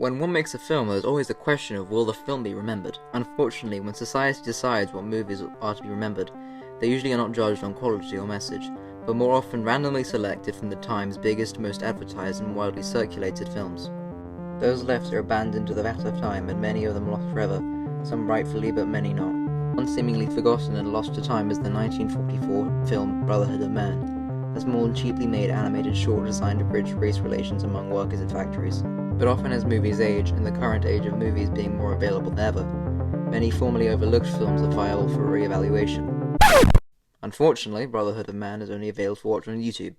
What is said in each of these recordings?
When one makes a film, there's always the question of will the film be remembered. Unfortunately, when society decides what movies are to be remembered, they usually are not judged on quality or message, but more often randomly selected from the time's biggest, most advertised and widely circulated films. Those left are abandoned to the vat of time, and many of them lost forever, some rightfully but many not. One seemingly forgotten and lost to time is the 1944 film Brotherhood of Man, a small and cheaply made animated short designed to bridge race relations among workers at factories. But often as movies age, in the current age of movies being more available than ever, many formerly overlooked films are viable for re-evaluation. Unfortunately, Brotherhood of Man is only available for watch on YouTube.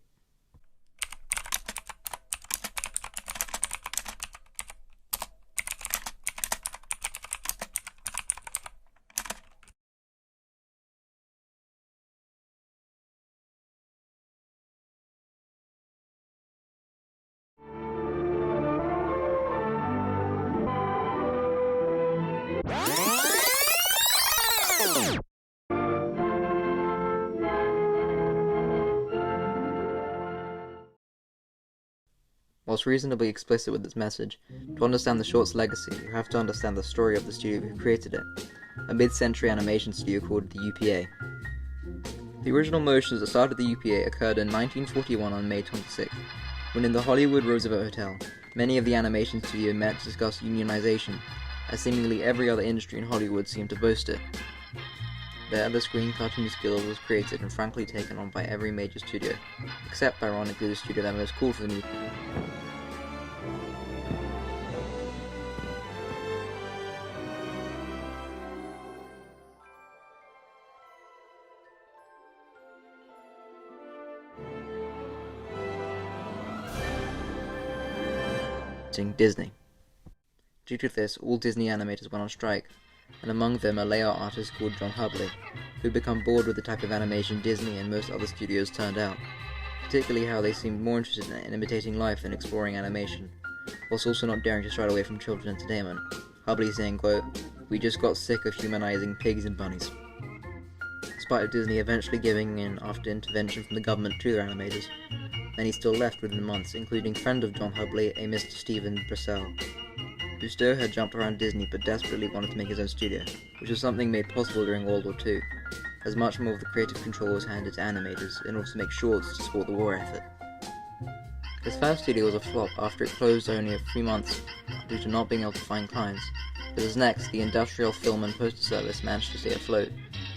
Whilst reasonably explicit with its message, to understand the short's legacy, you have to understand the story of the studio who created it, a mid-century animation studio called the UPA. The original motions that started the UPA occurred in 1941 on May 26th, when in the Hollywood Roosevelt Hotel, many of the animation studio met to discuss unionization, as seemingly every other industry in Hollywood seemed to boast it. There, the screen cartoon skill was created and frankly taken on by every major studio, except ironically the studio that most called for the movie. Disney. Due to this, all Disney animators went on strike, and among them a layout artist called John Hubley, who had become bored with the type of animation Disney and most other studios turned out, particularly how they seemed more interested in imitating life than exploring animation, whilst also not daring to stride away from children's entertainment. Hubley saying, quote, "We just got sick of humanizing pigs and bunnies." Despite Disney eventually giving in after intervention from the government to their animators, many still left within months, including friend of John Hubley, a Mr. Stephen Brissell. Busteau had jumped around Disney but desperately wanted to make his own studio, which was something made possible during World War II, as much more of the creative control was handed to animators in order to make shorts to support the war effort. His first studio was a flop after it closed only a few months due to not being able to find clients, but his next, the Industrial Film and Postal Service, managed to stay afloat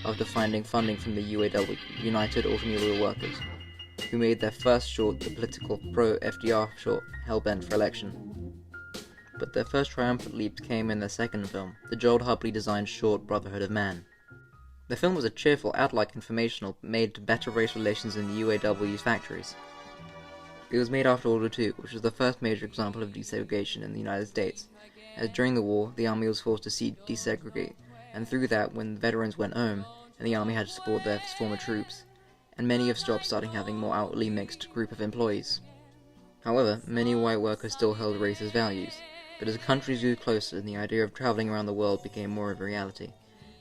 after finding funding from the UAW, United Automobile Workers, who made their first short, the political pro-FDR short, Hellbent for Election. But their first triumphant leap came in their second film, the Joel Hubley designed short Brotherhood of Man. The film was a cheerful, ad-like informational made to better race relations in the UAW's factories. It was made after World War II, which was the first major example of desegregation in the United States, as during the war, the army was forced to desegregate, and through that, when the veterans went home, and the army had to support their former troops, and many have stopped starting having more outwardly mixed group of employees. However, many white workers still held racist values, but as countries grew closer and the idea of traveling around the world became more of a reality,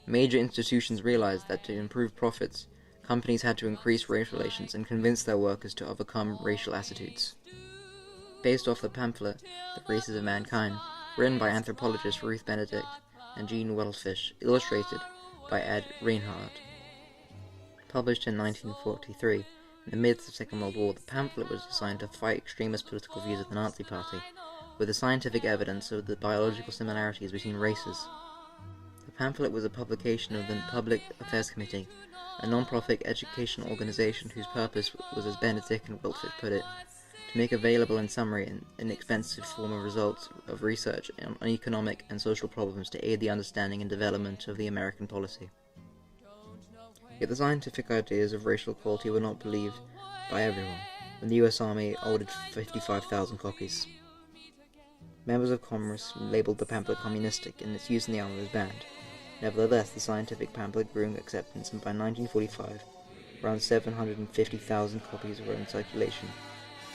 major institutions realized that to improve profits, companies had to increase race relations and convince their workers to overcome racial attitudes. Based off the pamphlet, The Races of Mankind, written by anthropologists Ruth Benedict and Jean Wellsfish, illustrated by Ed Reinhardt. Published in 1943, in the midst of the Second World War, the pamphlet was designed to fight extremist political views of the Nazi Party, with the scientific evidence of the biological similarities between races. The pamphlet was a publication of the Public Affairs Committee, a non-profit educational organization whose purpose was, as Benedict and Wellsfish put it, to make available in summary an inexpensive form of results of research on economic and social problems to aid the understanding and development of the American policy. Yet the scientific ideas of racial equality were not believed by everyone, and the US Army ordered 55,000 copies. Members of Congress labeled the pamphlet communistic, and its use in the army was banned. Nevertheless, the scientific pamphlet grew in acceptance, and by 1945, around 750,000 copies were in circulation,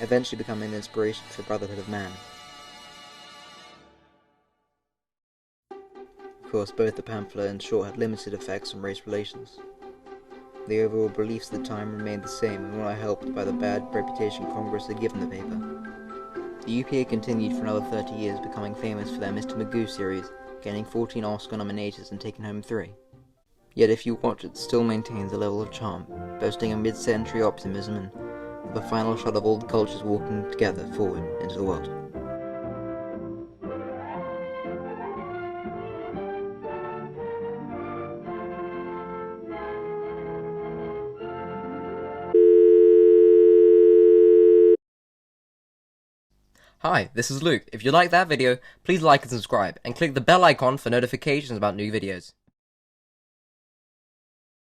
eventually becoming an inspiration for Brotherhood of Man. Of course, both the pamphlet and short had limited effects on race relations. The overall beliefs at the time remained the same and were not helped by the bad reputation Congress had given the paper. The UPA continued for another 30 years, becoming famous for their Mr. Magoo series, gaining 14 Oscar nominations and taking home 3. Yet if you watch it still maintains a level of charm, boasting a mid-century optimism and the final shot of all the cultures walking together forward into the world. Hi, this is Luke. If you liked that video, please like and subscribe, and click the bell icon for notifications about new videos.